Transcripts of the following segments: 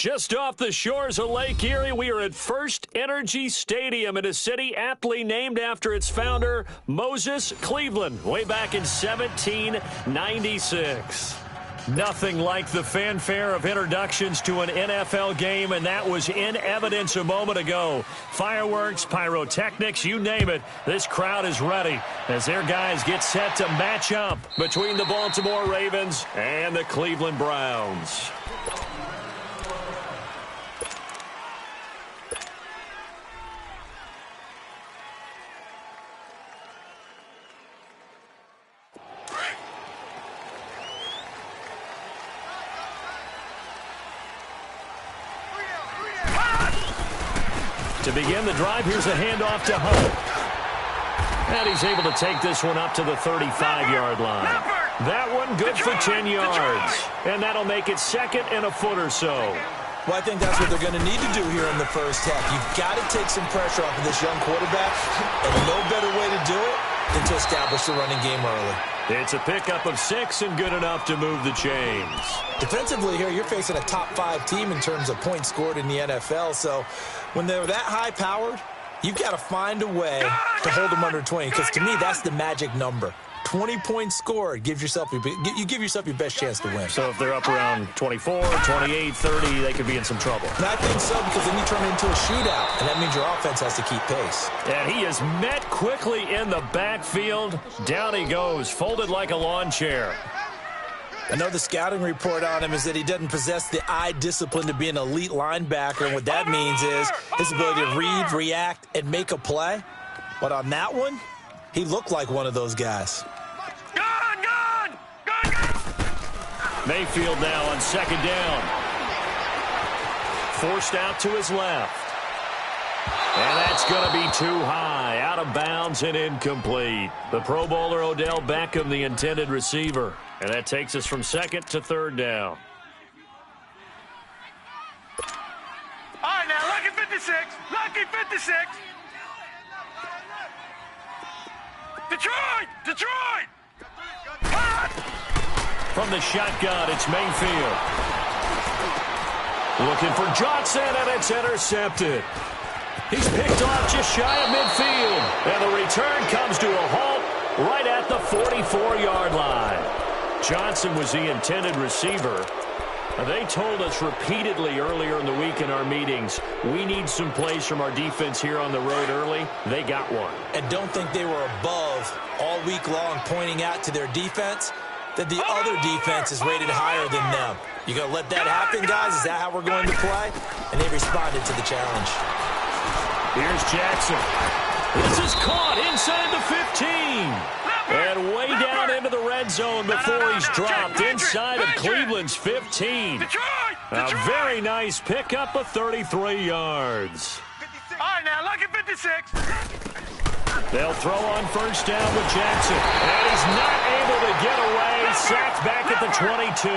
Just off the shores of Lake Erie, we are at First Energy Stadium in a city aptly named after its founder, Moses Cleveland, way back in 1796. Nothing like the fanfare of introductions to an NFL game, and that was in evidence a moment ago. Fireworks, pyrotechnics, you name it. This crowd is ready as their guys get set to match up between the Baltimore Ravens and the Cleveland Browns. To begin the drive, here's a handoff to Hunt. And he's able to take this one up to the 35-yard line. That one good for 10 yards. And that'll make it second and a foot or so. Well, I think that's what they're going to need to do here in the first half. You've got to take some pressure off of this young quarterback, and no better way to do it than to establish the running game early. It's a pickup of 6 and good enough to move the chains. Defensively here, you're facing a top-5 team in terms of points scored in the NFL, so when they're that high-powered, you've got to find a way to hold them under 20, because to me, that's the magic number. 20 points scored, you give yourself your best chance to win. So if they're up around 24, 28, 30, they could be in some trouble. And I think so, because then you turn it into a shootout, and that means your offense has to keep pace. And he is met quickly in the backfield. Down he goes, folded like a lawn chair. I know the scouting report on him is that he doesn't possess the eye discipline to be an elite linebacker, and what that means is his ability to read, react, and make a play. But on that one, he looked like one of those guys. Mayfield now on second down. Forced out to his left. And that's going to be too high. Out of bounds and incomplete. The Pro Bowler Odell Beckham, the intended receiver. And that takes us from second to third down. All right, now, lucky 56. Lucky 56. Detroit! Detroit! From the shotgun, it's Mayfield. Looking for Johnson, and it's intercepted. He's picked off just shy of midfield. And the return comes to a halt right at the 44-yard line. Johnson was the intended receiver. They told us repeatedly earlier in the week in our meetings, we need some plays from our defense here on the road early. They got one. And don't think they were above all week long pointing out to their defense that the other defense is rated higher than them. You going to let that happen, guys? Is that how we're going to play? And they responded to the challenge. Here's Jackson. This is caught inside the 15. And way down into the red zone before he's dropped inside of Cleveland's 15. A very nice pickup of 33 yards. All right, now, lucky 56. They'll throw on first down with Jackson. And he's not able to get away. Sacked back at the 22.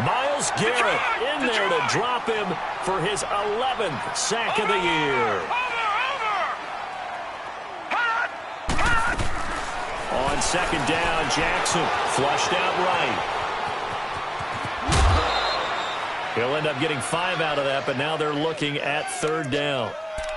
Miles Garrett in there to drop him for his 11th sack of the year. On second down, Jackson flushed out right. He'll end up getting 5 out of that, but now they're looking at third down.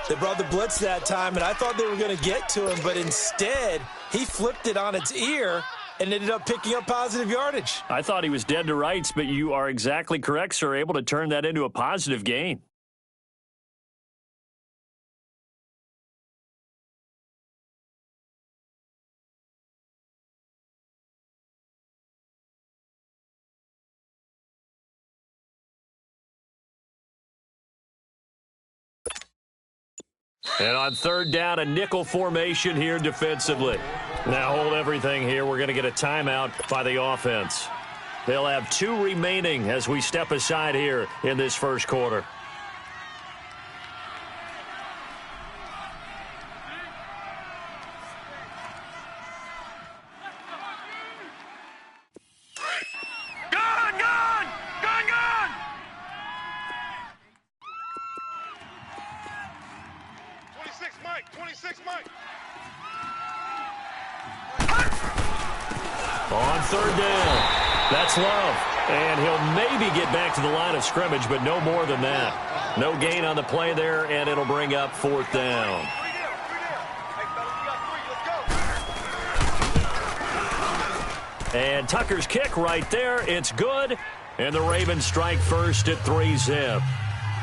They brought the blitz that time, and I thought they were going to get to him, but instead, he flipped it on its ear and ended up picking up positive yardage. I thought he was dead to rights, but you are exactly correct, sir, able to turn that into a positive gain. And on third down, a nickel formation here defensively. Now hold everything here. We're going to get a timeout by the offense. They'll have 2 remaining as we step aside here in this first quarter. On third down, That's Love. And he'll maybe get back to the line of scrimmage, but no more than that. No gain on the play there, and it'll bring up 4th down. And Tucker's kick right there. It's good. And the Ravens strike first at 3-zip.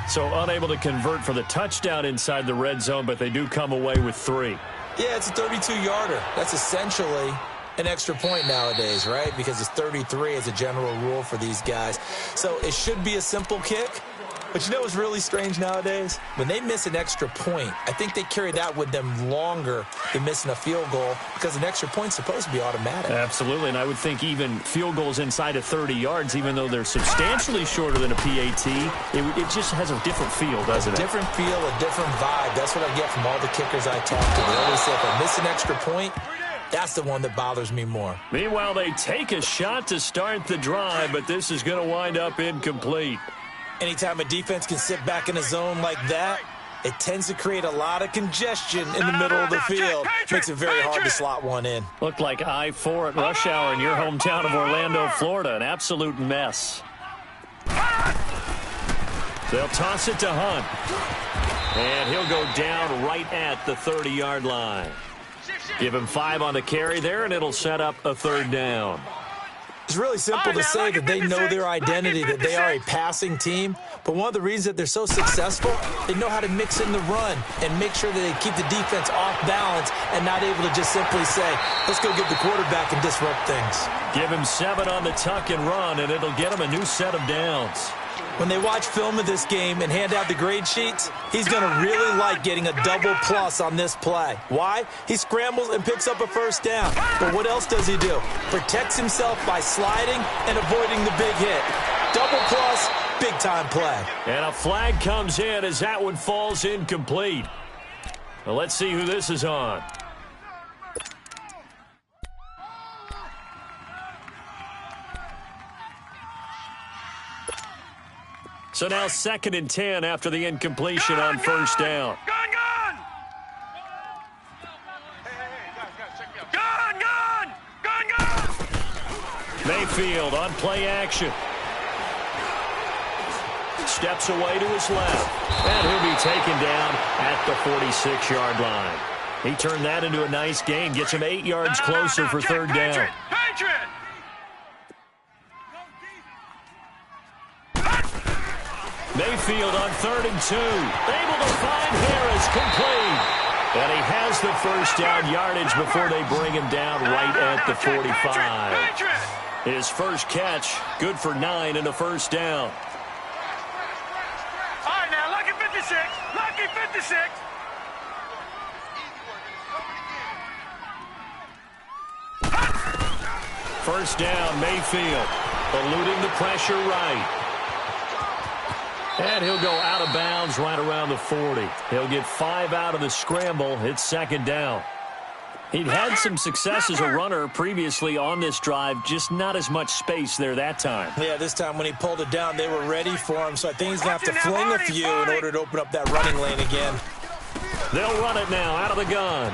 So unable to convert for the touchdown inside the red zone, but they do come away with 3. Yeah, it's a 32-yarder. That's essentially an extra point nowadays, right? Because it's 33 as a general rule for these guys. So it should be a simple kick. But you know what's really strange nowadays? When they miss an extra point, I think they carry that with them longer than missing a field goal because an extra point's supposed to be automatic. Absolutely, and I would think even field goals inside of 30 yards, even though they're substantially shorter than a PAT, it just has a different feel, doesn't it? A different feel, a different vibe. That's what I get from all the kickers I talk to. They always say if I miss an extra point, that's the one that bothers me more. Meanwhile, they take a shot to start the drive, but this is going to wind up incomplete. Anytime a defense can sit back in a zone like that, it tends to create a lot of congestion in the middle of the field. Makes it very hard to slot one in. Looked like I-4 at rush hour in your hometown of Orlando, Florida. An absolute mess. They'll toss it to Hunt. And he'll go down right at the 30-yard line. Give him 5 on the carry there, and it'll set up a 3rd down. It's really simple to say that they know their identity, that they are a passing team. But one of the reasons that they're so successful, they know how to mix in the run and make sure that they keep the defense off balance and not able to just simply say, let's go get the quarterback and disrupt things. Give him 7 on the tuck and run, and it'll get him a new set of downs. When they watch film of this game and hand out the grade sheets, he's going to really like getting a double plus on this play. Why? He scrambles and picks up a 1st down. But what else does he do? Protects himself by sliding and avoiding the big hit. Double plus, big-time play. And a flag comes in as that one falls incomplete. Well, let's see who this is on. So now 2nd and 10 after the incompletion on 1st down. Gone! Mayfield on play action. Steps away to his left. And he'll be taken down at the 46-yard line. He turned that into a nice gain. Gets him 8 yards closer for 3rd down. Patriot! Mayfield on 3rd and 2. Able to find Harris, complete. And he has the 1st down yardage before they bring him down right at the 45. His first catch, good for 9 and a 1st down. All right, now, lucky 56. Lucky 56. First down, Mayfield. Eluding the pressure right. And he'll go out of bounds right around the 40. He'll get 5 out of the scramble. It's 2nd down. He'd had some success as a runner previously on this drive, just not as much space there that time. Yeah, this time when he pulled it down, they were ready for him. So I think he's going to have to fling a few in order to open up that running lane again. They'll run it now out of the gun.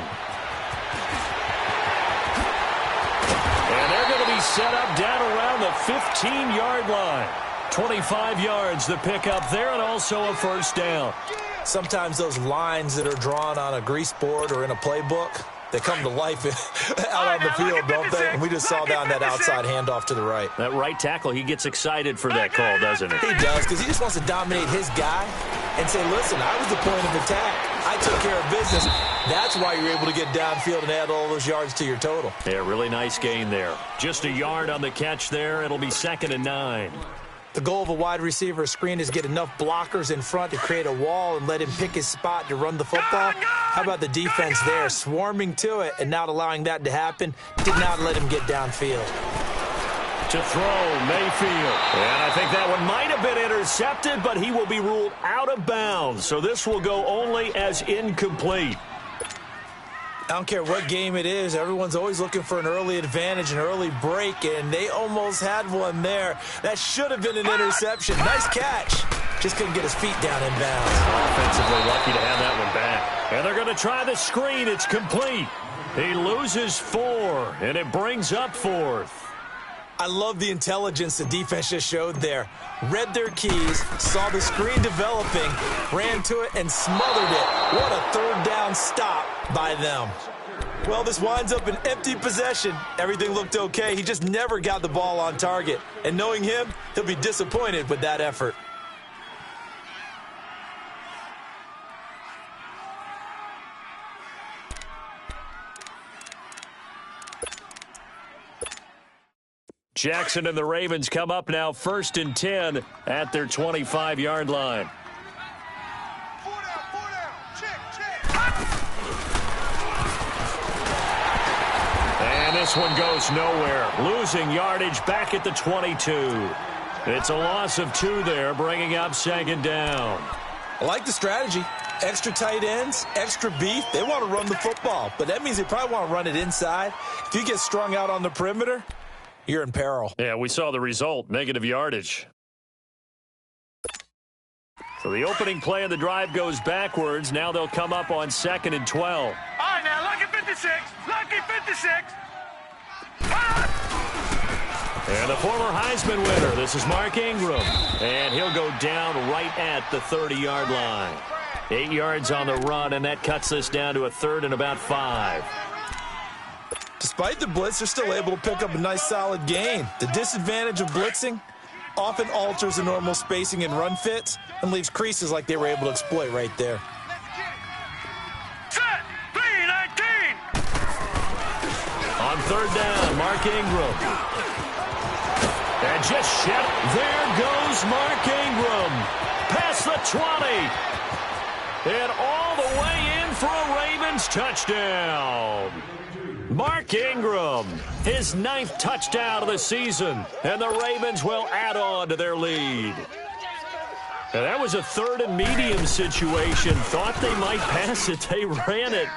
And they're going to be set up down around the 15-yard line. 25 yards the pickup there, and also a 1st down. Sometimes those lines that are drawn on a grease board or in a playbook, they come to life out on the field, don't they? And we just saw down that outside handoff to the right. That right tackle, he gets excited for that call, doesn't he? He does, because he just wants to dominate his guy and say, listen, I was the point of attack. I took care of business. That's why you're able to get downfield and add all those yards to your total. Yeah, really nice gain there. Just a yard on the catch there. It'll be 2nd and 9. The goal of a wide receiver screen is get enough blockers in front to create a wall and let him pick his spot to run the football. How about the defense there, swarming to it and not allowing that to happen? Did not let him get downfield. To throw, Mayfield. And I think that one might have been intercepted, but he will be ruled out of bounds. So this will go only as incomplete. I don't care what game it is. Everyone's always looking for an early advantage, an early break, and they almost had one there. That should have been an interception. Nice catch. Just couldn't get his feet down in bounds. Offensively lucky to have that one back. And they're going to try the screen. It's complete. He loses 4, and it brings up 4th. I love the intelligence the defense just showed there. Read their keys, saw the screen developing, ran to it, and smothered it. What a third down stop by them. Well, this winds up an empty possession. Everything looked okay. He just never got the ball on target. And knowing him, he'll be disappointed with that effort. Jackson and the Ravens come up now 1st and 10 at their 25-yard line. Four down. Check. And this one goes nowhere. Losing yardage back at the 22. It's a loss of 2 there, bringing up 2nd down. I like the strategy. Extra tight ends, extra beef. They want to run the football, but that means they probably want to run it inside. If you get strung out on the perimeter, you're in peril. Yeah, we saw the result, negative yardage. So the opening play of the drive goes backwards. Now they'll come up on 2nd and 12. All right, now, lucky 56. Lucky 56. And the former Heisman winner, this is Mark Ingram. And he'll go down right at the 30-yard line. 8 yards on the run, and that cuts this down to a 3rd and about 5. Despite the blitz, they're still able to pick up a nice solid gain. The disadvantage of blitzing often alters the normal spacing and run fits and leaves creases like they were able to exploit right there. Set. 3-19. On 3rd down, Mark Ingram. And just shut. There goes Mark Ingram. Past the 20. And all the way in for a Ravens touchdown. Mark Ingram, his 9th touchdown of the season, and the Ravens will add on to their lead. And that was a 3rd and medium situation. Thought they might pass it. They ran it,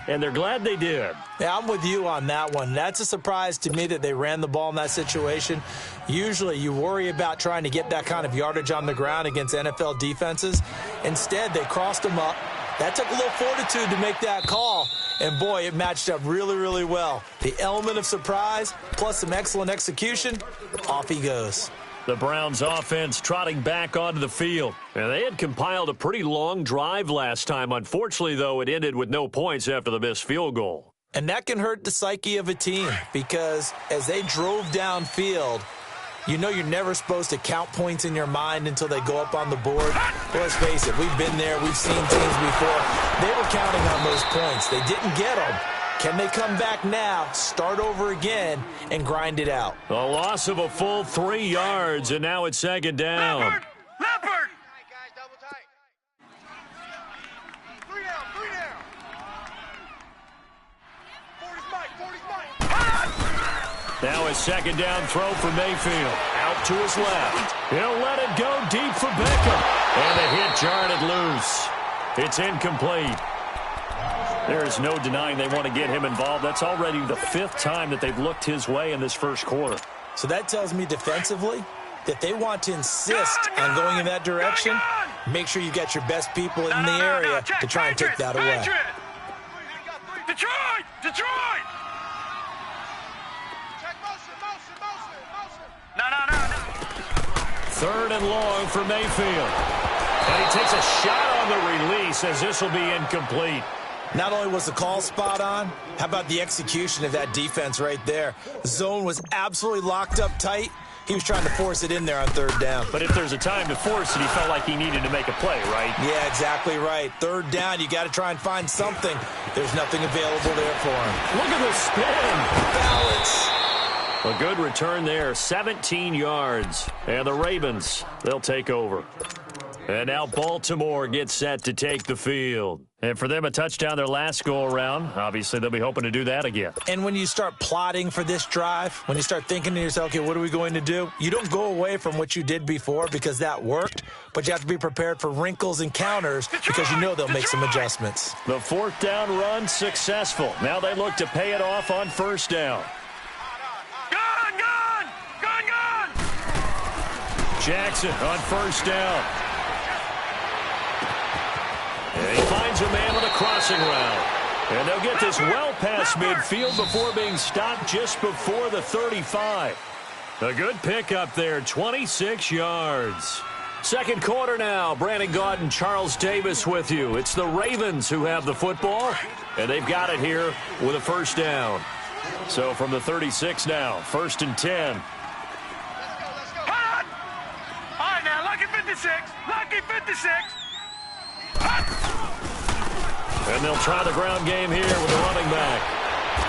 and they're glad they did. Yeah, I'm with you on that one. That's a surprise to me that they ran the ball in that situation. Usually you worry about trying to get that kind of yardage on the ground against NFL defenses. Instead, they crossed them up. That took a little fortitude to make that call. And, boy, it matched up really, really well. The element of surprise plus some excellent execution, off he goes. The Browns offense trotting back onto the field. And they had compiled a pretty long drive last time. Unfortunately, though, it ended with no points after the missed field goal. And that can hurt the psyche of a team because as they drove downfield, you know you're never supposed to count points in your mind until they go up on the board. But let's face it, we've been there. We've seen teams before. They were counting on those points. They didn't get them. Can they come back now, start over again, and grind it out? A loss of a full 3 yards, and now it's 2nd down. Leopard. Leopard. Guys, double tight. 3 down. 40's Mike. Now a 2nd down throw for Mayfield. Out to his left. He'll let it go deep for Beckham. And the hit jarred it loose. It's incomplete. There is no denying they want to get him involved. That's already the 5th time that they've looked his way in this first quarter. So that tells me defensively that they want to insist on going in that direction. Make sure you got your best people in the area to try and take that away. Detroit! No. 3rd and long for Mayfield. And he takes a shot on the release as this will be incomplete. Not only was the call spot on, how about the execution of that defense right there? The zone was absolutely locked up tight. He was trying to force it in there on 3rd down. But if there's a time to force it, he felt like he needed to make a play, right? Yeah, exactly right. 3rd down, you got to try and find something. There's nothing available there for him. Look at the spin. Balance. A good return there, 17 yards. And the Ravens, they'll take over. And now Baltimore gets set to take the field. And for them, a touchdown their last go-around. Obviously, they'll be hoping to do that again. And when you start plotting for this drive, when you start thinking to yourself, okay, what are we going to do? You don't go away from what you did before because that worked, but you have to be prepared for wrinkles and counters because you know they'll make some adjustments. The 4th down run successful. Now they look to pay it off on 1st down. Gone! Jackson on 1st down. And he finds a man with a crossing route. And they'll get this well past midfield before being stopped just before the 35. A good pickup there, 26 yards. Second quarter now. Brandon Gaud and Charles Davis with you. It's the Ravens who have the football, and they've got it here with a first down. So from the 36 now, 1st and 10. Hot! All right, now, lucky 56. Lucky 56. And they'll try the ground game here with the running back.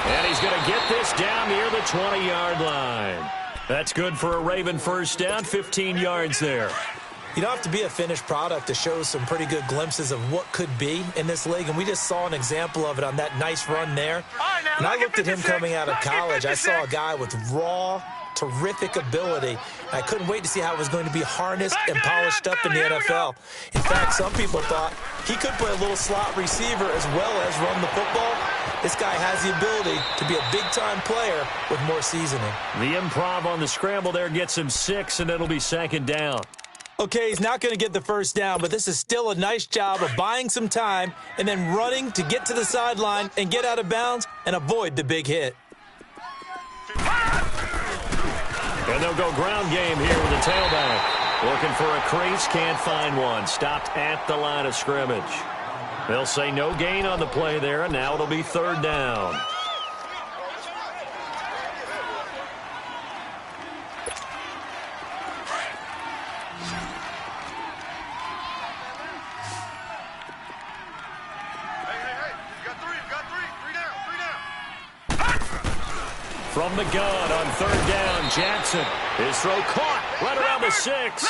And he's going to get this down near the 20-yard line. That's good for a Raven first down, 15 yards there. You don't have to be a finished product to show some pretty good glimpses of what could be in this league, and we just saw an example of it on that nice run there. And I looked at him coming out of college. I saw a guy with raw, terrific ability. I couldn't wait to see how it was going to be harnessed and polished up in the NFL. In fact, some people thought he could play a little slot receiver as well as run the football. This guy has the ability to be a big-time player with more seasoning. The improv on the scramble there gets him 6, and it'll be 2nd down. Okay, he's not going to get the first down, but this is still a nice job of buying some time and then running to get to the sideline and get out of bounds and avoid the big hit. And they'll go ground game here with the tailback. Looking for a crease, can't find one. Stopped at the line of scrimmage. They'll say no gain on the play there, and now it'll be 3rd down. From the gun on 3rd down, Jackson. His throw caught right around the 6.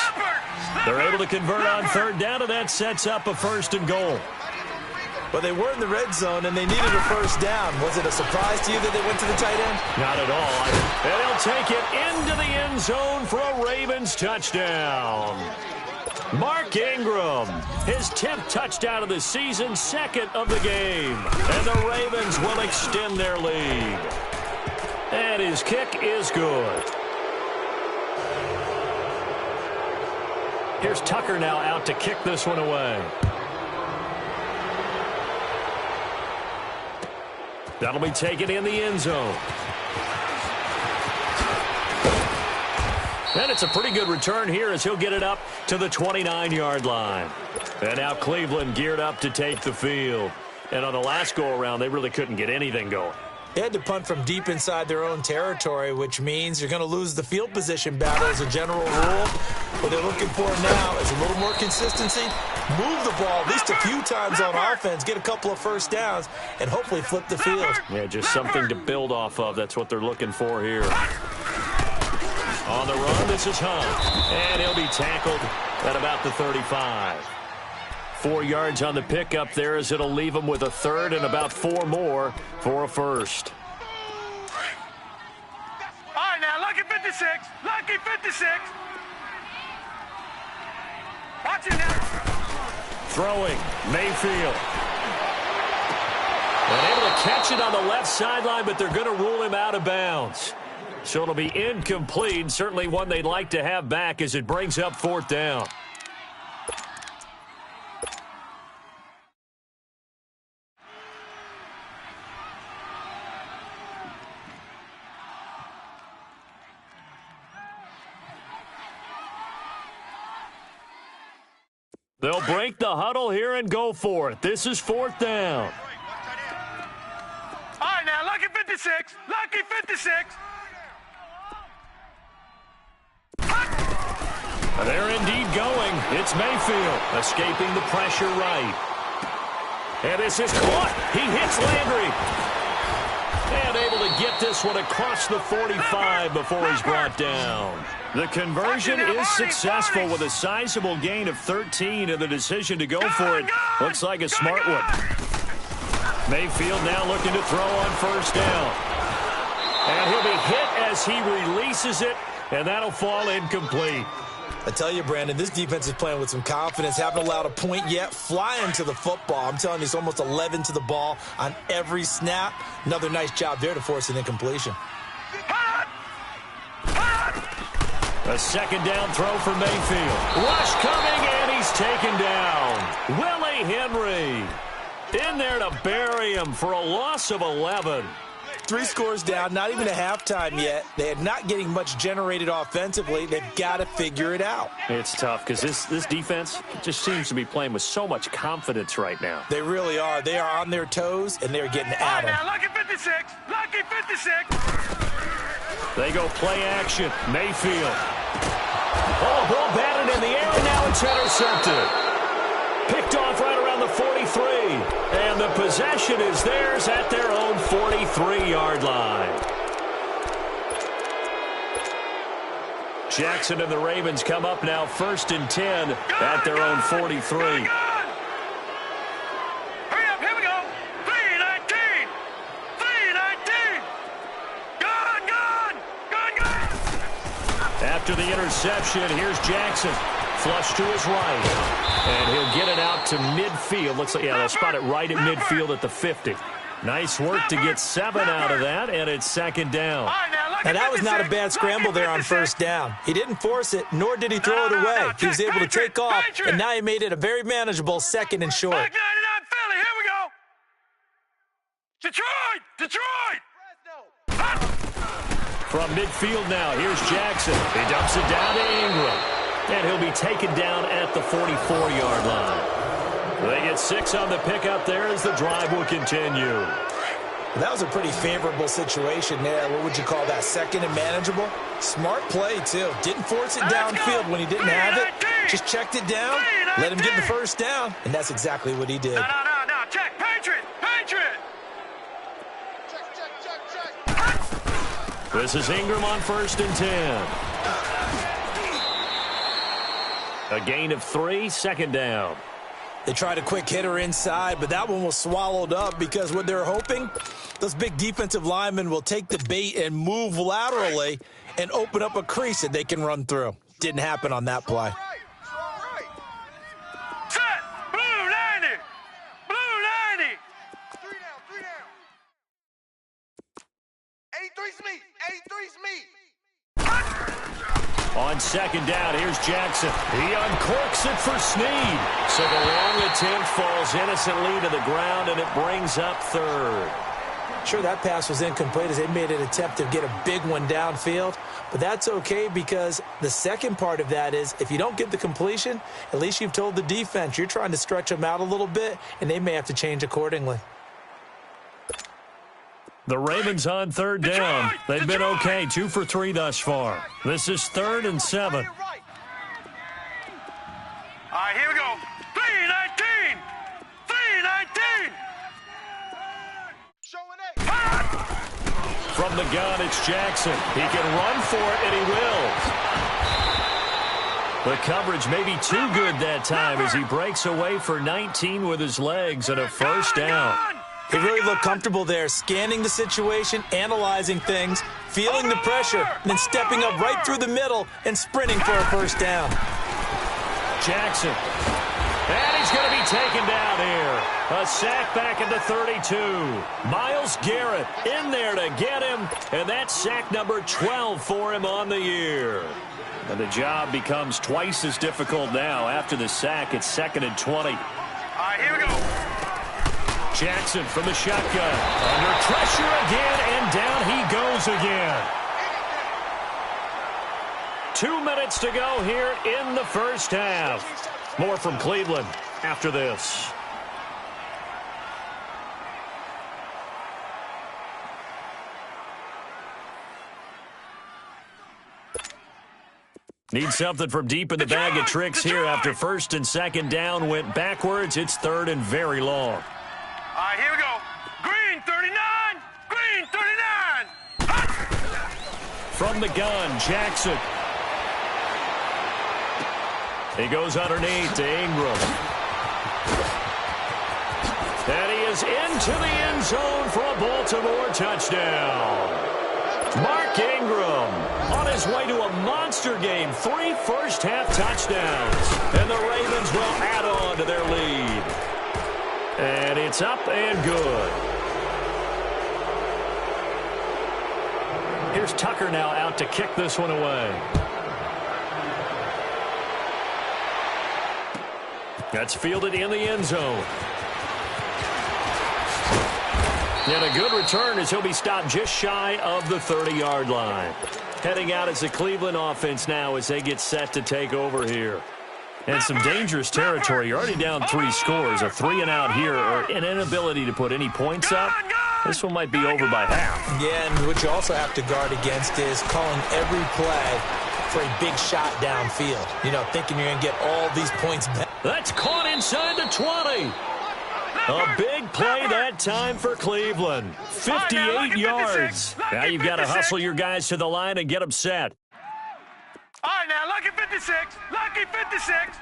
They're able to convert on 3rd down, and that sets up a 1st and goal. But they were in the red zone, and they needed a first down. Was it a surprise to you that they went to the tight end? Not at all. And they'll take it into the end zone for a Ravens touchdown. Mark Ingram, his 10th touchdown of the season, 2nd of the game. And the Ravens will extend their lead. And his kick is good. Here's Tucker now out to kick this one away. That'll be taken in the end zone. And it's a pretty good return here as he'll get it up to the 29-yard line. And now Cleveland geared up to take the field. And on the last go-around, they really couldn't get anything going. They had to punt from deep inside their own territory, which means you're going to lose the field position battle as a general rule. What they're looking for now is a little more consistency, move the ball at least a few times on offense, get a couple of first downs, and hopefully flip the field. Yeah, just something to build off of. That's what they're looking for here. On the run, this is Hunt. And he'll be tackled at about the 35. 4 yards on the pickup there as it'll leave him with a 3rd and about 4 more for a 1st. All right, now, lucky 56. Lucky 56. Watch it now. Throwing, Mayfield. And able to catch it on the left sideline, but they're going to rule him out of bounds. So it'll be incomplete, certainly one they'd like to have back as it brings up 4th down. They'll break the huddle here and go for it. This is 4th down. All right, now, lucky 56. Lucky 56. They're indeed going. It's Mayfield escaping the pressure right. And this is caught. He hits Landry. And able to get this one across the 45 before he's brought down. The conversion is successful with a sizable gain of 13, and the decision to go for it looks like a smart one. Mayfield now looking to throw on 1st down. And he'll be hit as he releases it, and that'll fall incomplete. I tell you, Brandon, this defense is playing with some confidence. Haven't allowed a point yet. Flying to the football. I'm telling you, it's almost 11 to the ball on every snap. Another nice job there to force an incompletion. A 2nd down throw for Mayfield. Rush coming, and he's taken down. Willie Henry in there to bury him for a loss of 11. 3 scores down, not even a halftime yet. They're not getting much generated offensively. They've got to figure it out. It's tough because this defense just seems to be playing with so much confidence right now. They really are. They are on their toes, and they're getting at them. Now, lucky 56. Lucky 56. They go play action. Mayfield. Oh, ball batted in the air, and now it's intercepted. Picked off right around the 43. And the possession is theirs at their own 43-yard line. Jackson and the Ravens come up now 1st and 10 at their own 43. Hurry up, here we go. 3-19. 3-19. Gone. After the interception, here's Jackson. Flush to his right. And he'll get it out to midfield. Looks like, yeah, they'll spot it right at midfield at the 50. Nice work to get 7 out of that, and it's 2nd down. Now, that was not a bad scramble there on 1st down. He didn't force it, nor did he throw it away. He was able to take off, and now he made it a very manageable 2nd and short. Back 99 Philly, here we go. Detroit. From midfield now, here's Jackson. He dumps it down to Ingram. And he'll be taken down at the 44-yard line. They get 6 on the pickup there as the drive will continue. That was a pretty favorable situation there. What would you call that? 2nd and manageable? Smart play, too. Didn't force it downfield when he didn't have it. Just checked it down, let him get the 1st down, and that's exactly what he did. No. Check. Patriot. Check. This is Ingram on 1st and 10. A gain of 3, 2nd down. They tried a quick hitter inside, but that one was swallowed up because what they're hoping, those big defensive linemen will take the bait and move laterally and open up a crease that they can run through. Didn't happen on that play. Set. Blue 90. 3 down. 83's me. On 2nd down, here's Jackson. He uncorks it for Snead. So the long attempt falls innocently to the ground, and it brings up 3rd. Sure, that pass was incomplete as they made an attempt to get a big one downfield. But that's okay because the second part of that is if you don't get the completion, at least you've told the defense you're trying to stretch them out a little bit, and they may have to change accordingly. The Ravens on 3rd down. They've been okay, 2 for 3 thus far. This is 3rd and 7. All right, here we go. 3-19. From the gun, it's Jackson. He can run for it, and he will. The coverage may be too good that time as he breaks away for 19 with his legs and a 1st down. He really looked comfortable there, scanning the situation, analyzing things, feeling the pressure, and then stepping up right through the middle and sprinting for a 1st down. Jackson. And he's going to be taken down here. A sack back at the 32. Myles Garrett in there to get him, and that's sack number 12 for him on the year. And the job becomes twice as difficult now. After the sack, it's 2nd and 20. All right, here we go. Jackson from the shotgun. Under pressure again, and down he goes again. 2 minutes to go here in the 1st half. More from Cleveland after this. Need something from deep in the bag of tricks here after 1st and 2nd down went backwards. It's 3rd and very long. All right, here we go. Green 39. Green 39. From the gun, Jackson. He goes underneath to Ingram. And he is into the end zone for a Baltimore touchdown. Mark Ingram on his way to a monster game. 3 first-half touchdowns. And the Ravens will add on to their lead. And it's up and good. Here's Tucker now out to kick this one away. That's fielded in the end zone. And a good return as he'll be stopped just shy of the 30-yard line. Heading out as the Cleveland offense now as they get set to take over here. And some dangerous territory. You're already down 3 scores. A 3-and-out here or an inability to put any points up. This one might be over by half. Yeah, and what you also have to guard against is calling every play for a big shot downfield. You know, thinking you're going to get all these points back. That's caught inside the 20. A big play that time for Cleveland. 58 yards. Now you've got to hustle your guys to the line and get them set. All right, now, lucky 56. Lucky 56.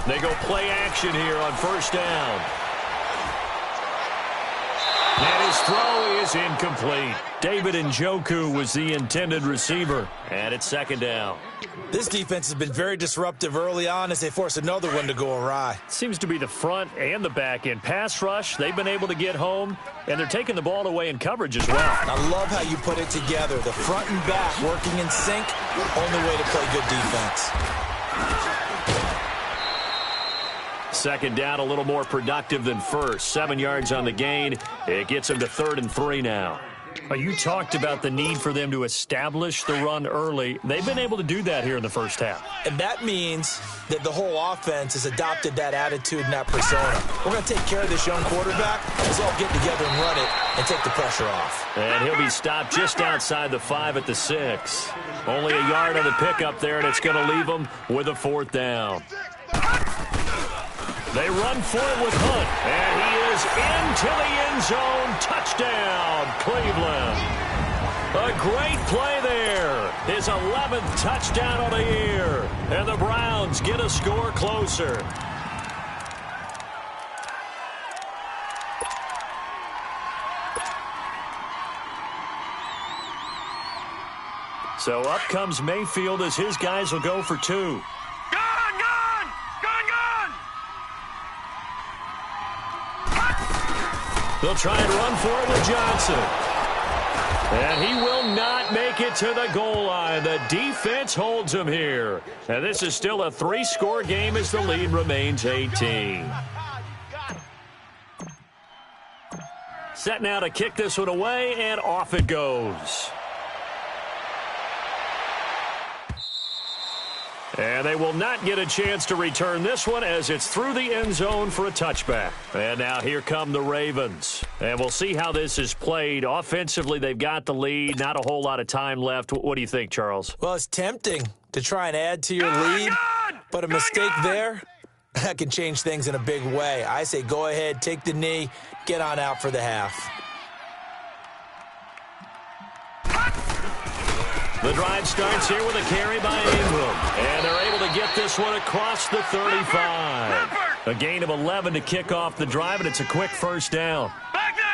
They go play action here on first down. And his throw is incomplete. David Njoku was the intended receiver. And it's second down. This defense has been very disruptive early on as they force another one to go awry. Seems to be the front and the back end. Pass rush, they've been able to get home, and they're taking the ball away in coverage as well. I love how you put it together. The front and back working in sync, only way to play good defense. Second down, a little more productive than first. 7 yards on the gain. It gets them to 3rd and 3 now. You talked about the need for them to establish the run early. They've been able to do that here in the first half. And that means that the whole offense has adopted that attitude and that persona. We're going to take care of this young quarterback. Let's all get together and run it and take the pressure off. And he'll be stopped just outside the 5 at the 6. Only a yard on the pickup there, and it's going to leave them with a 4th down. They run for it with Hunt, and he is into the end zone. Touchdown, Cleveland. A great play there. His 11th touchdown of the year. And the Browns get a score closer. So up comes Mayfield as his guys will go for 2. They'll try and run for it with Johnson. And he will not make it to the goal line. The defense holds him here. And this is still a 3-score game as the lead remains 18. Set now to kick this one away, and off it goes. And they will not get a chance to return this one as it's through the end zone for a touchback. And now here come the Ravens. And we'll see how this is played. Offensively, they've got the lead. Not a whole lot of time left. What do you think, Charles? Well, it's tempting to try and add to your lead, but a mistake there, that can change things in a big way. I say go ahead, take the knee, get on out for the half. The drive starts here with a carry by Ingram. And they're able to get this one across the 35. A gain of 11 to kick off the drive, and it's a quick first down.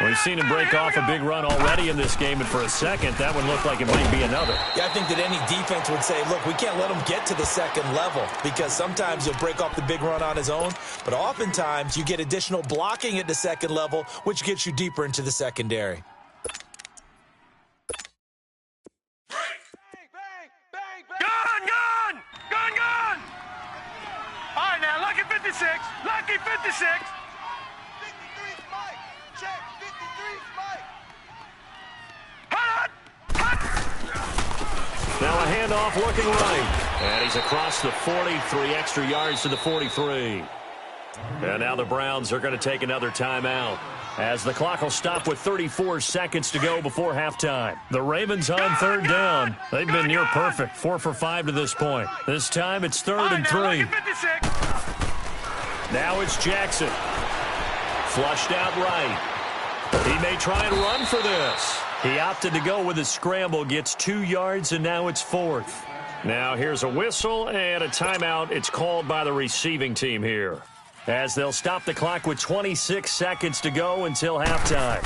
We've seen him break off a big run already in this game, and for a second, that one looked like it might be another. Yeah, I think that any defense would say, look, we can't let him get to the second level because sometimes he'll break off the big run on his own, but oftentimes you get additional blocking at the second level, which gets you deeper into the secondary. Lucky 56. 53's Mike. Check. 53's Mike. Now a handoff looking right. And he's across the 40, 3 extra yards to the 43. And now the Browns are going to take another timeout as the clock will stop with 34 seconds to go before halftime. The Ravens on 3rd down. They've been near perfect, 4 for 5 to this point. This time it's 3rd and 3. Now it's Jackson. Flushed out right. He may try and run for this. He opted to go with a scramble, gets 2 yards, and now it's 4th. Now here's a whistle and a timeout. It's called by the receiving team here, as they'll stop the clock with 26 seconds to go until halftime.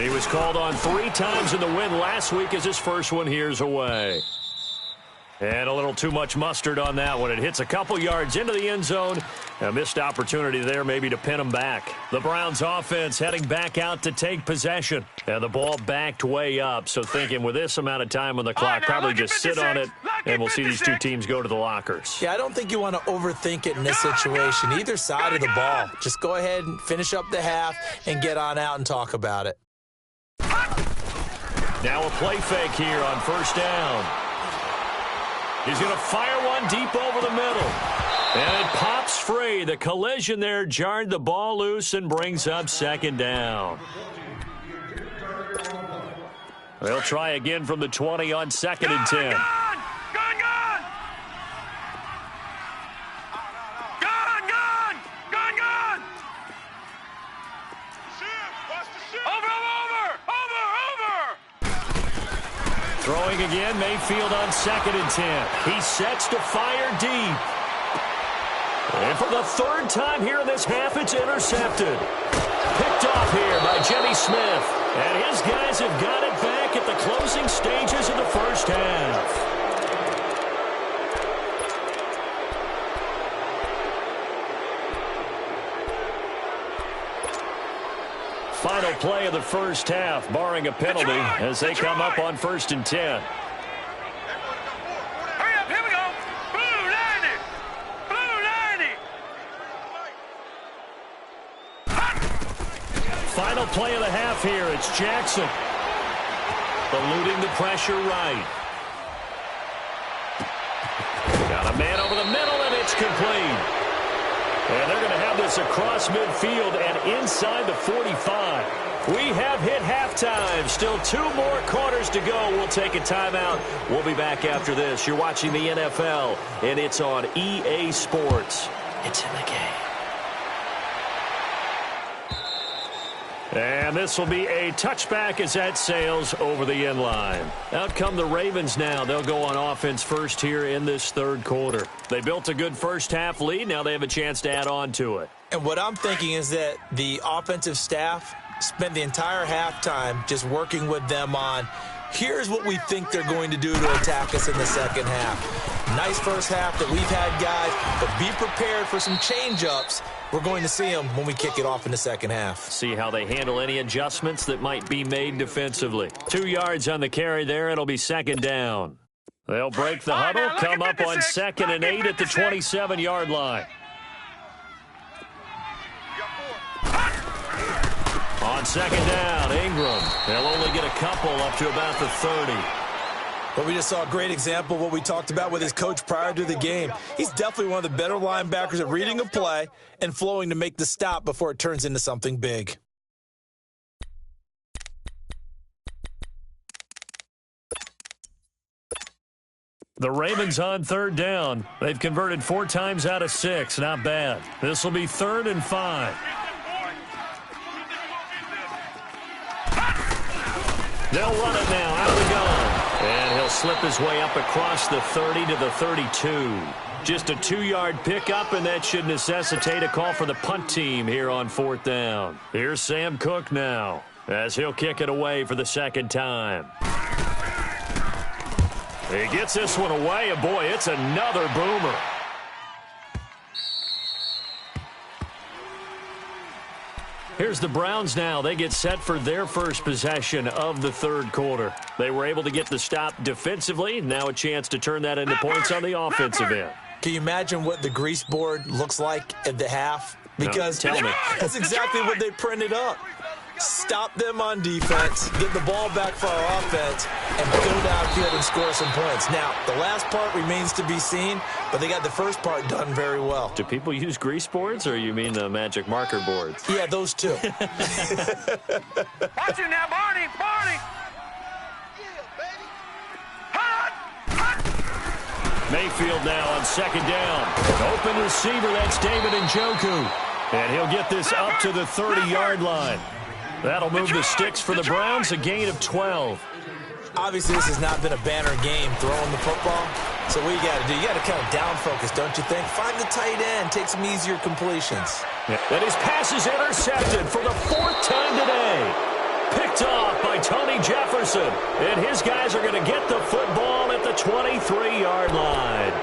He was called on 3 times in the win last week as his first one here's away. And a little too much mustard on that one. It hits a couple yards into the end zone. A missed opportunity there maybe to pin him back. The Browns offense heading back out to take possession. And the ball backed way up. So thinking with this amount of time on the clock, probably just sit on it and we'll see these two teams go to the lockers. Yeah, I don't think you want to overthink it in this situation. Either side of the ball. Just go ahead and finish up the half and get on out and talk about it. Now a play fake here on first down. He's going to fire one deep over the middle. And it pops free. The collision there jarred the ball loose and brings up second down. They'll try again from the 20 on 2nd and 10. Gone! Throwing again, Mayfield on 2nd and 10. He sets to fire deep. And for the 3rd time here in this half, it's intercepted. Picked off here by Jimmy Smith. And his guys have got it back at the closing stages of the first half. Final play of the first half, barring a penalty, as they come up on 1st and 10. Hurry up, here we go. Blue 90. Blue 90. Final play of the half here. It's Jackson. Eluding the pressure right. Got a man over the middle, and it's complete. And they're going to have this across midfield and inside the 45. We have hit halftime. Still 2 more quarters to go. We'll take a timeout. We'll be back after this. You're watching the NFL, and it's on EA Sports. It's in the game. And this will be a touchback as that sails over the end line. Out come the Ravens now. They'll go on offense first here in this 3rd quarter. They built a good first half lead. Now they have a chance to add on to it. And what I'm thinking is that the offensive staff spent the entire halftime just working with them on, here's what we think they're going to do to attack us in the second half. Nice first half that we've had, guys, but be prepared for some change-ups. We're going to see them when we kick it off in the second half. See how they handle any adjustments that might be made defensively. 2 yards on the carry there. It'll be 2nd down. They'll break the huddle, come up on 2nd and 8 at the 27-yard line. On 2nd down, Ingram. They'll only get a couple up to about the 30. But we just saw a great example of what we talked about with his coach prior to the game. He's definitely one of the better linebackers at reading a play and flowing to make the stop before it turns into something big. The Ravens on 3rd down. They've converted 4 times out of 6. Not bad. This will be 3rd and 5. They'll run it now. Out we go. And he'll slip his way up across the 30 to the 32. Just a 2-yard pickup, and that should necessitate a call for the punt team here on 4th down. Here's Sam Cook now, as he'll kick it away for the 2nd time. He gets this one away, and boy, it's another boomer. Here's the Browns now. They get set for their first possession of the 3rd quarter. They were able to get the stop defensively. Now a chance to turn that into points on the offensive end. Can you imagine what the grease board looks like at the half? Because no, tell me. That's exactly what they printed up. Stop them on defense, get the ball back for our offense, and go downfield and score some points. Now, the last part remains to be seen, but they got the first part done very well. Do people use grease boards, or you mean the magic marker boards? Yeah, those two. Watch it now, Barney. Barney. Mayfield now on 2nd down. Open receiver, that's David Njoku. And he'll get this up to the 30-yard line. That'll move the sticks for the Browns, a gain of 12. Obviously, this has not been a banner game throwing the football. So what you got to do, you got to kind of down focus, don't you think? Find the tight end, take some easier completions. And his pass is intercepted for the 4th time today. Picked off by Tony Jefferson. And his guys are going to get the football at the 23-yard line.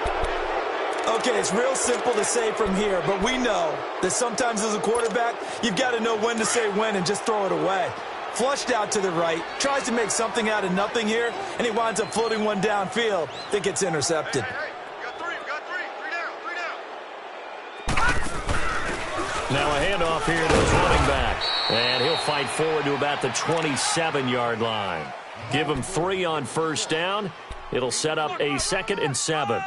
Okay, it's real simple to say from here, but we know that sometimes as a quarterback, you've got to know when to say when and just throw it away. flushed out to the right, tries to make something out of nothing here, and he winds up floating one downfield that gets intercepted. Hey, we got three. Three down. Now a handoff here to his running back. And he'll fight forward to about the 27-yard line. Give him 3 on first down. It'll set up a 2nd and 7.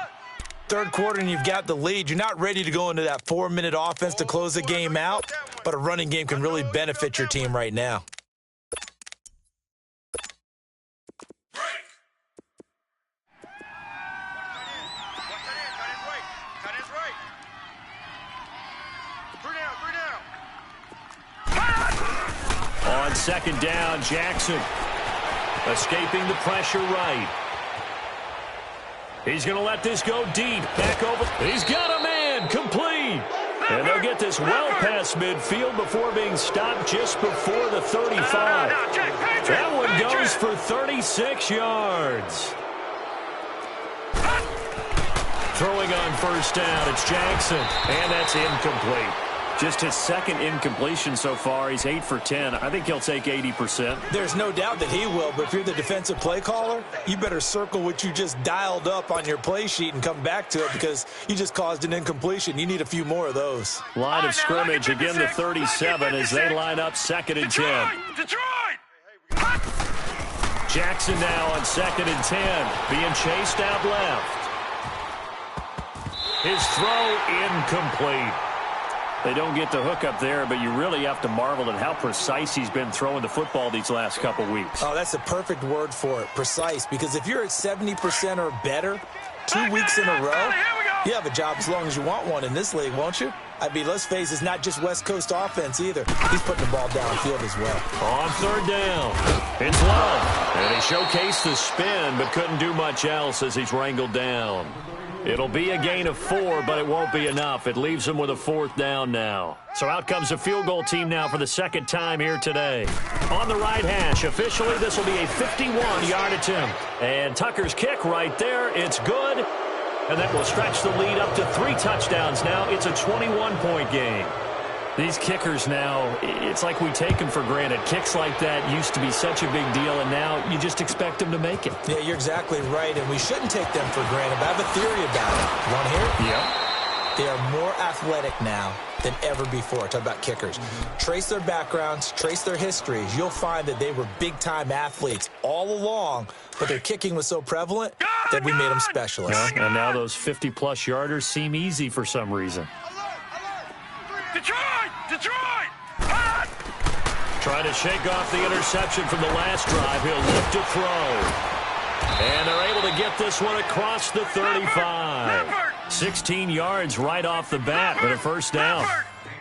Third quarter and you've got the lead. You're not ready to go into that 4-minute offense to close the game out, but a running game can really benefit your team right now. On 2nd down, Jackson escaping the pressure right. He's going to let this go deep. Back over. He's got a man. Complete. And they'll get this well past midfield before being stopped just before the 35. That one goes for 36 yards. Throwing on first down, it's Jackson. And that's incomplete. Just his 2nd incompletion so far. He's 8 for 10. I think he'll take 80%. There's no doubt that he will, but if you're the defensive play caller, you better circle what you just dialed up on your play sheet and come back to it because you just caused an incompletion. You need a few more of those. Line of scrimmage, again the 37 as they line up 2nd and 10. Detroit! Jackson now on 2nd and 10, being chased out left. His throw incomplete. They don't get the hook up there, but you really have to marvel at how precise he's been throwing the football these last couple weeks. Oh, that's the perfect word for it, precise, because if you're at 70% or better 2 weeks in a row, you have a job as long as you want one in this league, won't you? I mean, let's face it, it's not just West Coast offense either. He's putting the ball downfield as well. On 3rd down, it's Love. And he showcased the spin, but couldn't do much else as he's wrangled down. It'll be a gain of 4, but it won't be enough. It leaves him with a 4th down now. So out comes the field goal team now for the 2nd time here today. On the right hash, officially, this will be a 51-yard attempt. And Tucker's kick right there, it's good. And that will stretch the lead up to 3 touchdowns now. It's a 21-point game. These kickers now, it's like we take them for granted. Kicks like that used to be such a big deal, and now you just expect them to make it. Yeah, you're exactly right, and we shouldn't take them for granted. But I have a theory about it. You want to hear it? Yep. They are more athletic now than ever before. Talk about kickers. Trace their backgrounds, trace their histories. You'll find that they were big-time athletes all along, but their kicking was so prevalent that we made them specialists. Yeah, and now those 50-plus yarders seem easy for some reason. Detroit! Trying to shake off the interception from the last drive. He'll look to throw. And they're able to get this one across the 35. 16 yards right off the bat, but a 1st down.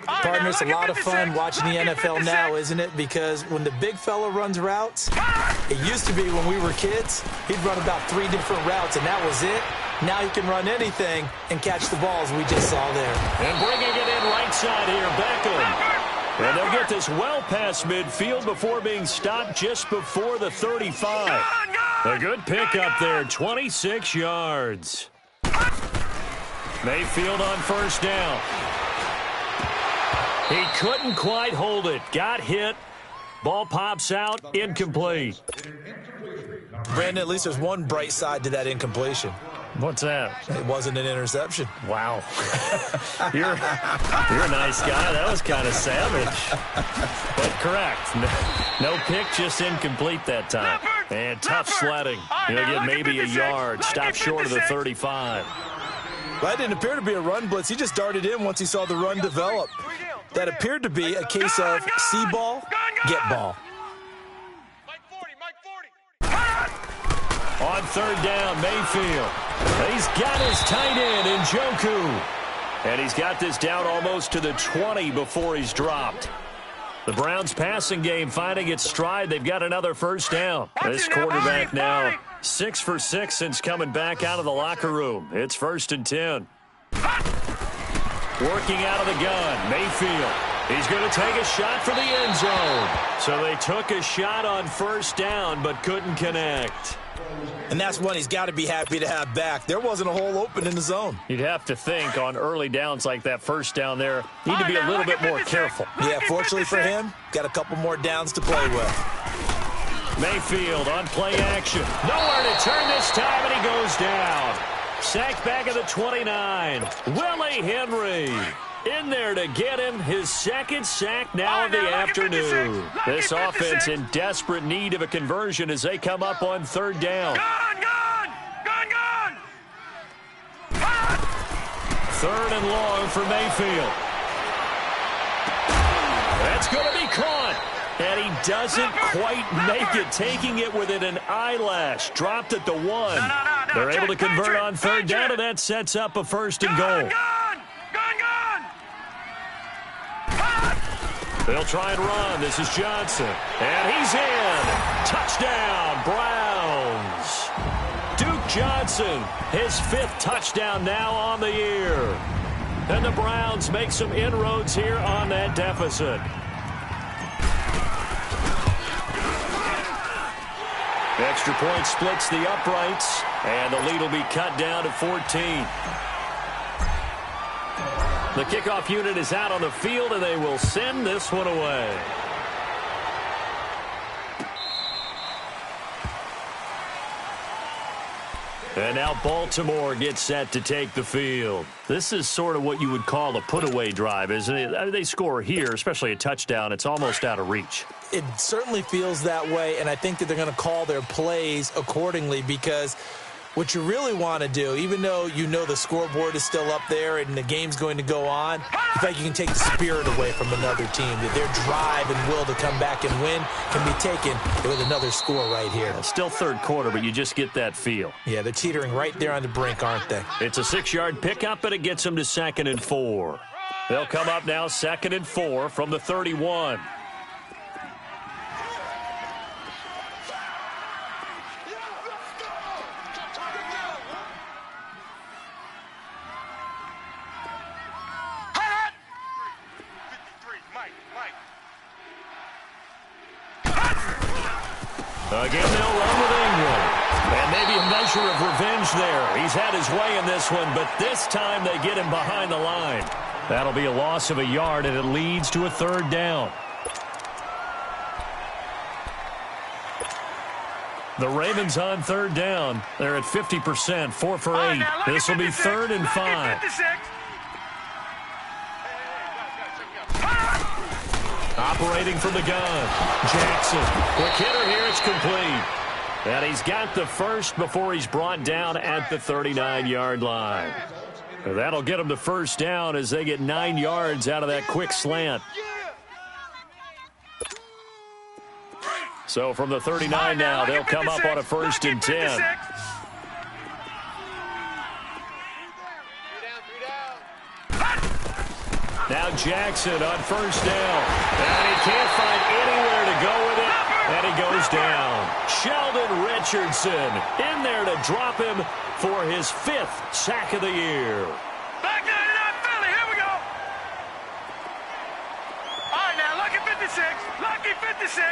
Partner, it's a lot of fun watching the NFL now, isn't it? Because when the big fella runs routes, it used to be when we were kids, he'd run about 3 different routes, and that was it. Now he can run anything and catch the balls we just saw there. And bringing it in right side here, Beckham. And they'll get this well past midfield before being stopped just before the 35. A good pickup there, 26 yards. Mayfield on 1st down. He couldn't quite hold it. Got hit. Ball pops out, incomplete. Brandon, at least there's one bright side to that incompletion. What's that? It wasn't an interception. Wow. You're a nice guy. That was kind of savage. But correct. No pick, just incomplete that time. And tough sledding. He'll get maybe a yard. Stop short of the 35. Well, that didn't appear to be a run blitz. He just darted in once he saw the run develop. That appeared to be a case of see ball, get ball. On 3rd down, Mayfield. He's got his tight end, Njoku. And he's got this down almost to the 20 before he's dropped. The Browns' passing game finding its stride. They've got another 1st down. This quarterback now 6 for 6 since coming back out of the locker room. It's 1st and 10. Working out of the gun, Mayfield. He's going to take a shot for the end zone. So they took a shot on 1st down but couldn't connect. And that's one he's got to be happy to have back. There wasn't a hole open in the zone. You'd have to think on early downs like that 1st down there, need to be a little bit more careful. Yeah, fortunately for him, got a couple more downs to play with. Mayfield on play action. Nowhere to turn this time, and he goes down. Sacked back at the 29. Willie Henry in there to get him his second sack now of the afternoon. This offense in desperate need of a conversion as they come up on third down. Gone! Third and long for Mayfield. That's going to be caught. And he doesn't quite make it, taking it within an eyelash. Dropped at the 1. They're able to convert on third down, and that sets up a first and goal. Gone! They'll try and run. This is Johnson. And he's in. Touchdown, Browns. Duke Johnson, his 5th touchdown now on the year. And the Browns make some inroads here on that deficit. Extra point splits the uprights, and the lead will be cut down to 14. The kickoff unit is out on the field, and they will send this one away. And now Baltimore gets set to take the field. This is sort of what you would call a put-away drive, isn't it? I mean, they score here, especially a touchdown. It's almost out of reach. It certainly feels that way, and I think that they're going to call their plays accordingly, because what you really want to do, even though you know the scoreboard is still up there and the game's going to go on, you think you can take the spirit away from another team, that their drive and will to come back and win can be taken with another score right here. Still third quarter, but you just get that feel. Yeah, they're teetering right there on the brink, aren't they? It's a 6-yard pickup, and it gets them to 2nd and 4. They'll come up now 2nd and 4 from the 31. Again, they'll run with Ingram. And maybe a measure of revenge there. He's had his way in this one, but this time they get him behind the line. That'll be a loss of a yard, and it leads to a third down. The Ravens on third down. They're at 50%, 4 for 8. This will be 3rd and 5. Operating from the gun. Jackson. Quick hitter here. It's complete. And he's got the first before he's brought down at the 39-yard line. And that'll get him the first down as they get 9 yards out of that quick slant. So from the 39 now, they'll come up on a 1st and 10. Now Jackson on 1st down. And he can't find anywhere to go with it. And he goes down. Sheldon Richardson in there to drop him for his 5th sack of the year. Back 99 Philly, here we go. All right, now, lucky 56. Lucky 56.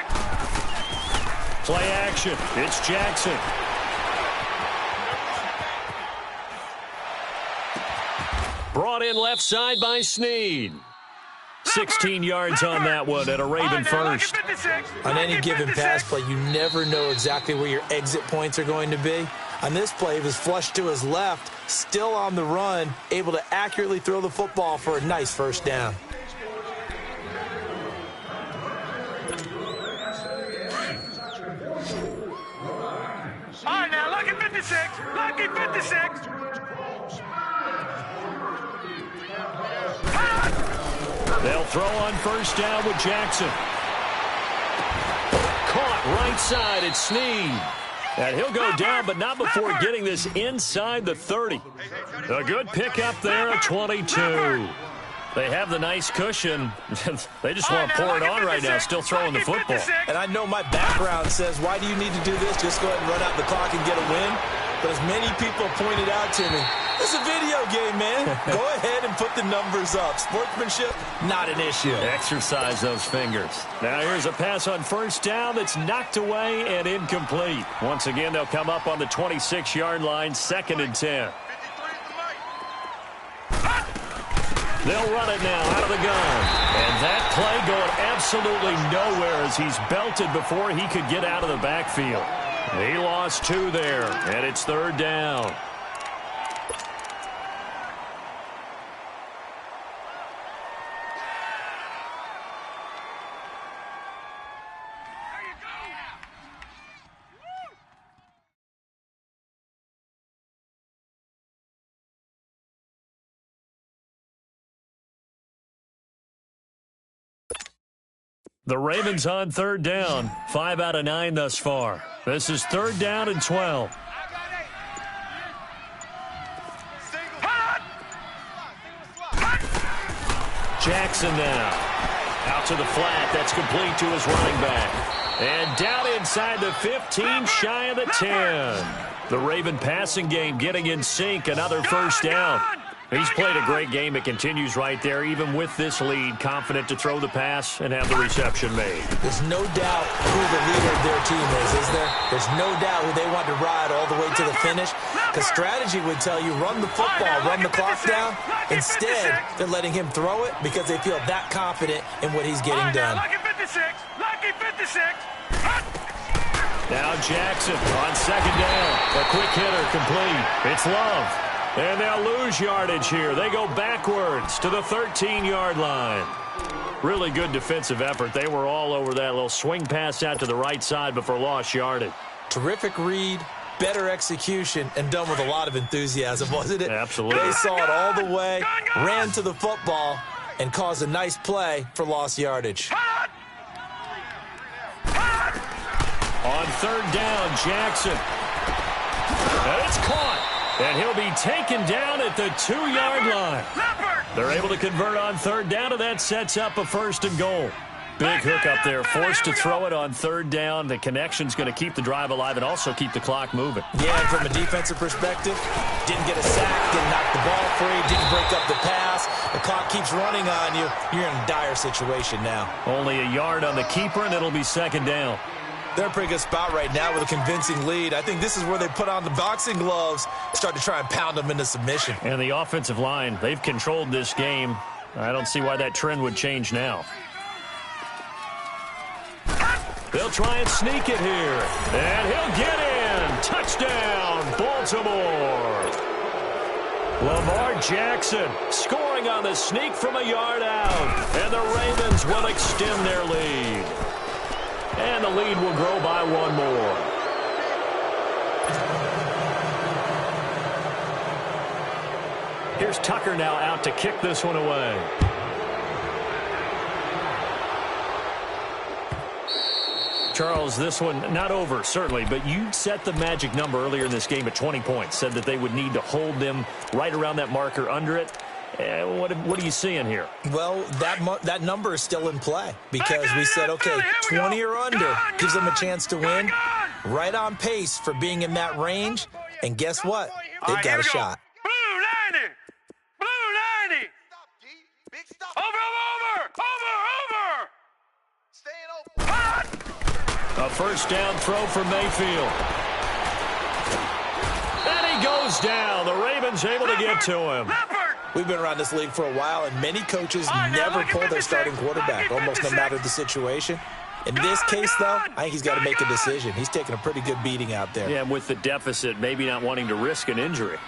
Play action. It's Jackson. Brought in left side by Snead. 16 yards on that one at a Raven first. On any given pass play, you never know exactly where your exit points are going to be. On this play, he was flushed to his left, still on the run, able to accurately throw the football for a nice first down. All right, now, lucky 56. Lucky 56. They'll throw on 1st down with Jackson. Caught right side at Snead. And he'll go down, but not before getting this inside the 30. A good pickup there at 22. They have the nice cushion. They just want to pour it on right now, still throwing the football. And I know my background says, why do you need to do this? Just go ahead and run out the clock and get a win. But as many people pointed out to me, it's a video game, man. Go ahead and put the numbers up. Sportsmanship, not an issue. Exercise those fingers. Now here's a pass on 1st down that's knocked away and incomplete. Once again, they'll come up on the 26-yard line, 2nd and 10. They'll run it now out of the gun. And that play going absolutely nowhere as he's belted before he could get out of the backfield. He lost 2 there, and it's 3rd down. The Ravens on 3rd down. 5 out of 9 thus far. This is 3rd down and 12. Jackson now. Out to the flat. That's complete to his running back. And down inside the 15, shy of the 10. The Raven passing game getting in sync. Another 1st down. He's played a great game. It continues right there, even with this lead, confident to throw the pass and have the reception made. There's no doubt who the leader of their team is there? There's no doubt who they want to ride all the way to the finish. Because strategy would tell you, run the football, run the clock down. Instead, they're letting him throw it because they feel that confident in what he's getting done. Lucky 56. Lucky 56. Now Jackson on 2nd down. A quick hitter complete. It's Love. And they'll lose yardage here. They go backwards to the 13-yard line. Really good defensive effort. They were all over that little swing pass out to the right side before lost yardage. Terrific read, better execution, and done with a lot of enthusiasm, wasn't it? Absolutely. They saw it all the way, ran to the football, and caused a nice play for lost yardage. On 3rd down, Jackson. And it's caught. And he'll be taken down at the 2-yard line. They're able to convert on 3rd down, and that sets up a 1st and goal. Big hook up there, forced to throw it on 3rd down. The connection's going to keep the drive alive and also keep the clock moving. Yeah, and from a defensive perspective, didn't get a sack, didn't knock the ball free, didn't break up the pass. The clock keeps running on you. You're in a dire situation now. Only a yard on the keeper, and it'll be 2nd down. They're in a pretty good spot right now with a convincing lead. I think this is where they put on the boxing gloves, start to try and pound them into submission. And the offensive line, they've controlled this game. I don't see why that trend would change now. They'll try and sneak it here. And he'll get in. Touchdown, Baltimore. Lamar Jackson scoring on the sneak from a yard out. And the Ravens will extend their lead. And the lead will grow by 1 more. Here's Tucker now out to kick this one away. Charles, this one not over, certainly, but you set the magic number earlier in this game at 20 points, said that they would need to hold them right around that marker under it. What are you seeing here? Well, that number is still in play because we said, okay, 20 or under gives them a chance to win. Right on pace for being in that range. And guess what? They've got a shot. Blue 90. Blue 90. Stop, D. Big stop. Over. Staying open. A 1st down throw for Mayfield. And he goes down. The Ravens able to get to him. We've been around this league for a while, and many coaches never pull their starting quarterback, almost no matter the situation. In this case, though, I think he's got to make a decision. He's taking a pretty good beating out there. Yeah, and with the deficit, maybe not wanting to risk an injury.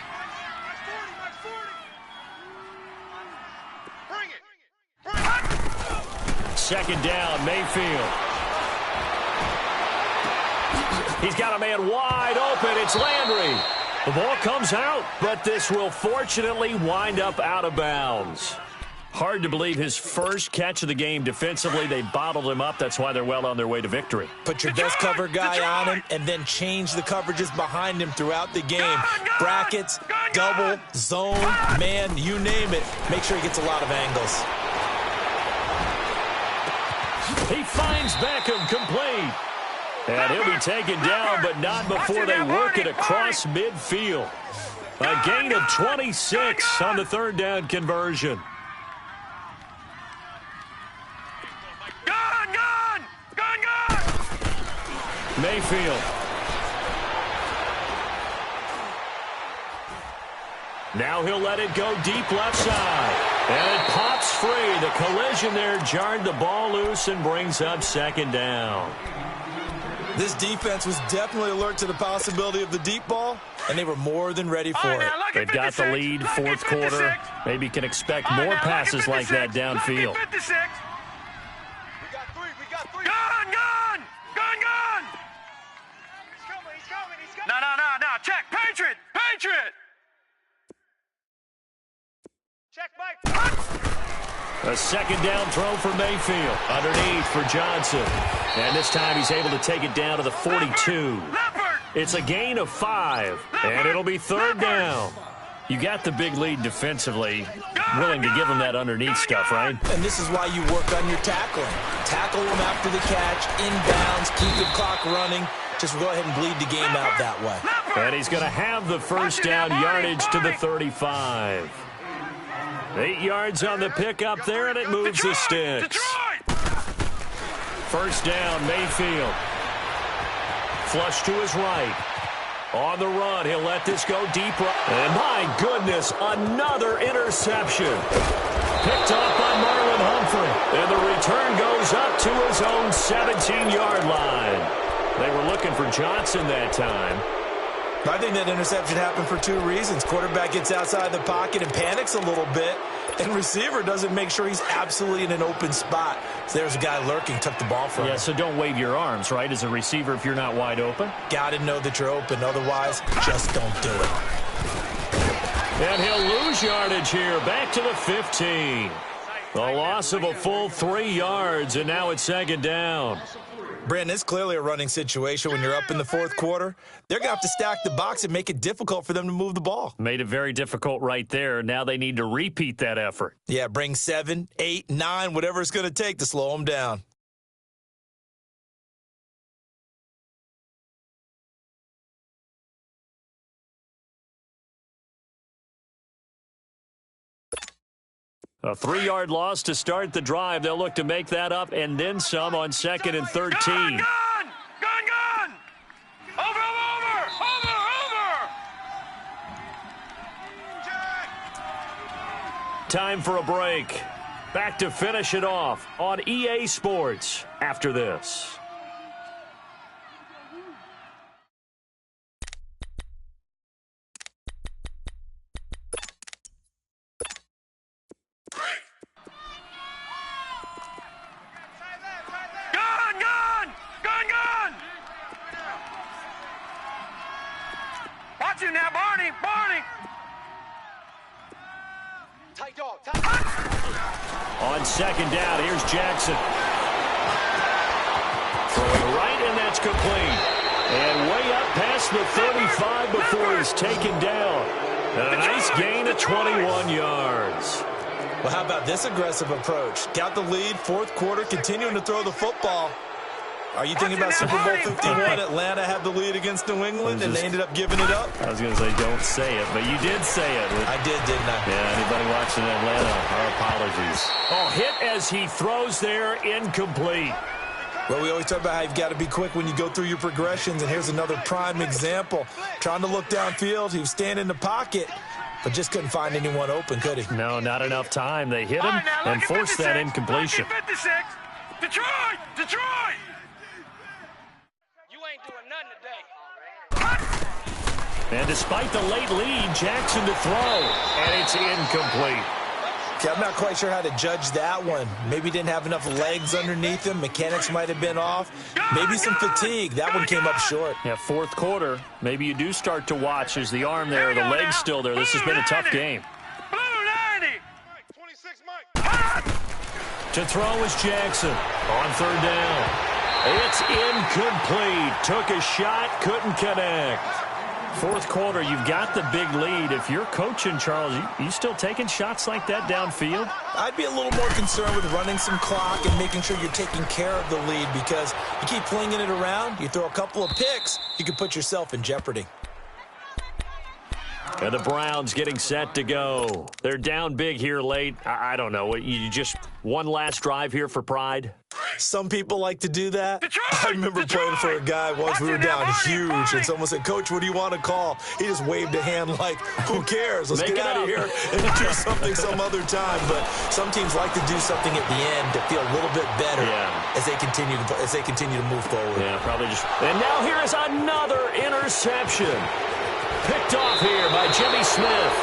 Bring it. 2nd down, Mayfield. He's got a man wide open. It's Landry. The ball comes out, but this will fortunately wind up out of bounds. Hard to believe his first catch of the game defensively. They bottled him up. That's why they're well on their way to victory. Put your best cover guy on him and then change the coverages behind him throughout the game. Brackets, double, zone, man, you name it. Make sure he gets a lot of angles. He finds Beckham complete. And he'll be taken down, but not before they work it across midfield. A gain of 26 on the 3rd down conversion. Gone. Mayfield. Now he'll let it go deep left side. And it pops free. The collision there jarred the ball loose and brings up second down. This defense was definitely alert to the possibility of the deep ball, and they were more than ready for it. They've got the lead, fourth quarter. Maybe can expect more passes like that downfield. We got three. Gun! He's coming. No. Check. Patriot! Check, Mike. A second down throw for Mayfield. Underneath for Johnson. And this time he's able to take it down to the 42. It's a gain of 5, and it'll be third down. You got the big lead defensively. Willing to give him that underneath stuff, right? And this is why you work on your tackling. Tackle him after the catch, inbounds, keep the clock running. Just go ahead and bleed the game out that way. And he's going to have the first down yardage to the 35. 8 yards on the pickup there, and it moves the sticks. First down, Mayfield. Flush to his right. On the run, he'll let this go deep. And my goodness, another interception. Picked off by Marlon Humphrey. And the return goes up to his own 17-yard line. They were looking for Johnson that time. I think that interception happened for 2 reasons. Quarterback gets outside the pocket and panics a little bit, and receiver doesn't make sure he's absolutely in an open spot. So there's a guy lurking, took the ball from him. Yeah, so don't wave your arms, right, as a receiver if you're not wide open. Got to know that you're open. Otherwise, just don't do it. And he'll lose yardage here, back to the 15. A loss of a full 3 yards, and now it's second down. Brandon, it's clearly a running situation when you're up in the fourth quarter. They're going to have to stack the box and make it difficult for them to move the ball. Made it very difficult right there. Now they need to repeat that effort. Yeah, bring 7, 8, 9, whatever it's going to take to slow them down. A 3-yard loss to start the drive. They'll look to make that up and then some on 2nd and 13. Gun! Over! Time for a break. Back to finish it off on EA Sports after this. Gun! Watch him now, Barney! Tight dog. On second down, here's Jackson. Throwing right, and that's complete. And way up past the 35 before he's taken down. And a nice gain of 21 yards. Well, how about this aggressive approach? Got the lead, fourth quarter, continuing to throw the football. Are you thinking about Super Bowl 51? Atlanta had the lead against New England, and they ended up giving it up? I was going to say don't say it, but you did say it. I did, didn't I? Yeah, anybody watching Atlanta, our apologies. Oh, hit as he throws there, incomplete. Well, we always talk about how you've got to be quick when you go through your progressions, and here's another prime example. Trying to look downfield, he was standing in the pocket, but just couldn't find anyone open, could he? No, not enough time. They hit him and forced that incompletion. 56. Detroit! You ain't doing nothing today. And despite the late lead, Jackson to throw, and it's incomplete. Okay, I'm not quite sure how to judge that one. Maybe didn't have enough legs underneath him. Mechanics might have been off. Maybe some fatigue. That one came up short. Yeah, fourth quarter, maybe you do start to watch as the arm there, the leg's still there. This has been a tough game. Blue 90. 26, Mike. To throw is Jackson on third down. It's incomplete. Took a shot, couldn't connect. Fourth quarter, you've got the big lead. If you're coaching, Charles, you still taking shots like that downfield? I'd be a little more concerned with running some clock and making sure you're taking care of the lead, because you keep flinging it around, you throw a couple of picks, you can put yourself in jeopardy. And the Browns getting set to go. They're down big here late. I don't know. You just one last drive here for pride? Some people like to do that. Detroit! I remember playing for a guy once. We were down huge, and someone said, "Coach, what do you want to call?" He just waved a hand like, "Who cares? Let's get out of here and do something some other time." But some teams like to do something at the end to feel a little bit better as they continue to move forward. Yeah, probably just. And now here is another interception. Picked off here by Jimmy Smith.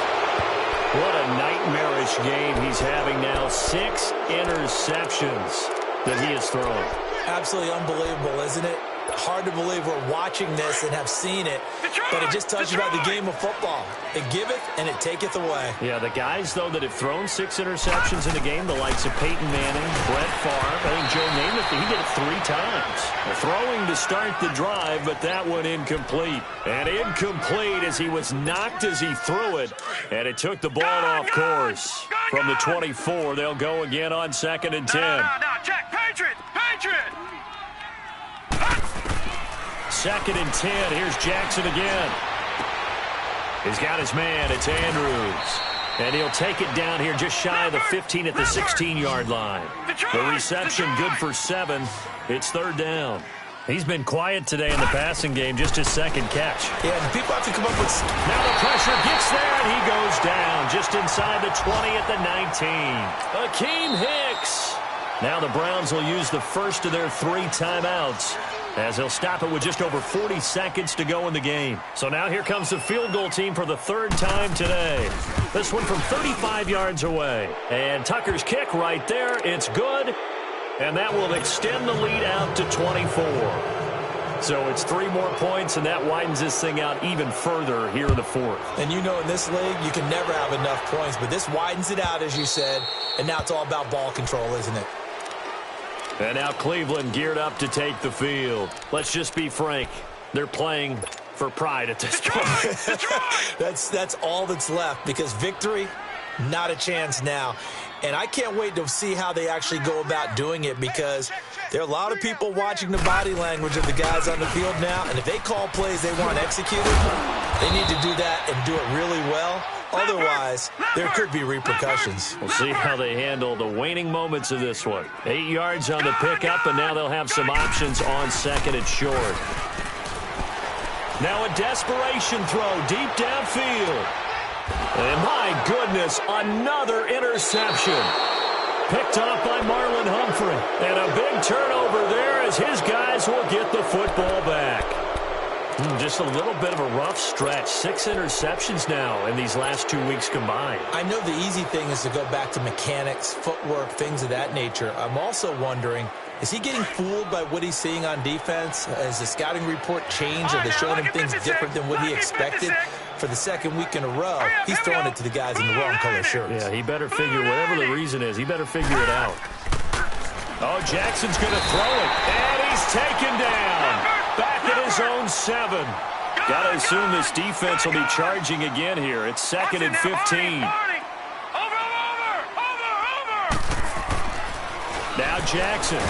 What a nightmarish game he's having now. 6 interceptions that he has thrown. Absolutely unbelievable, isn't it? Hard to believe we're watching this and have seen it, but it just tells you about the game of football. It giveth and it taketh away. Yeah, the guys, though, that have thrown 6 interceptions in the game, the likes of Peyton Manning, Brett Favre, I think Joe Namath, he did it 3 times. Throwing to start the drive, but that one incomplete. And incomplete as he was knocked as he threw it, and it took the ball off course. From the 24, they'll go again on 2nd and 10. No, check. Patriot! 2nd and 10. Here's Jackson again. He's got his man. It's Andrews. And he'll take it down here just shy of the 15 at the 16-yard line. The reception good for 7. It's 3rd down. He's been quiet today in the passing game, just his 2nd catch. Yeah, and people have to come up with... Now the pressure gets there, and he goes down just inside the 20 at the 19. Akeem Hicks. Now the Browns will use the first of their 3 timeouts, as they'll stop it with just over 40 seconds to go in the game. So now here comes the field goal team for the 3rd time today. This one from 35 yards away. And Tucker's kick right there. It's good. And that will extend the lead out to 24. So it's 3 more points, and that widens this thing out even further here in the 4th. And you know in this league, you can never have enough points, but this widens it out, as you said, and now it's all about ball control, isn't it? And now Cleveland geared up to take the field. Let's just be frank. They're playing for pride at this point. That's all that's left, because victory, not a chance now. And I can't wait to see how they actually go about doing it, because there are a lot of people watching the body language of the guys on the field now, and if they call plays they want executed, they need to do that and do it really well. Otherwise, there could be repercussions. We'll see how they handle the waning moments of this one. 8 yards on the pickup, and now they'll have some options on 2nd and short. Now a desperation throw deep downfield. And my goodness, another interception. Picked off by Marlon Humphrey. And a big turnover there as his guys will get the football back. Just a little bit of a rough stretch. 6 interceptions now in these last 2 weeks combined. I know the easy thing is to go back to mechanics, footwork, things of that nature. I'm also wondering, is he getting fooled by what he's seeing on defense? Has the scouting report changed? Are they showing him things different than what he expected? For the 2nd week in a row, he's throwing it to the guys in the wrong color shirts. Yeah, he better figure, whatever the reason is, he better figure it out. Oh, Jackson's going to throw it, and he's taken down. Back at his own 7. Got to assume this defense will be charging again here. It's 2nd and 15. Now Jackson.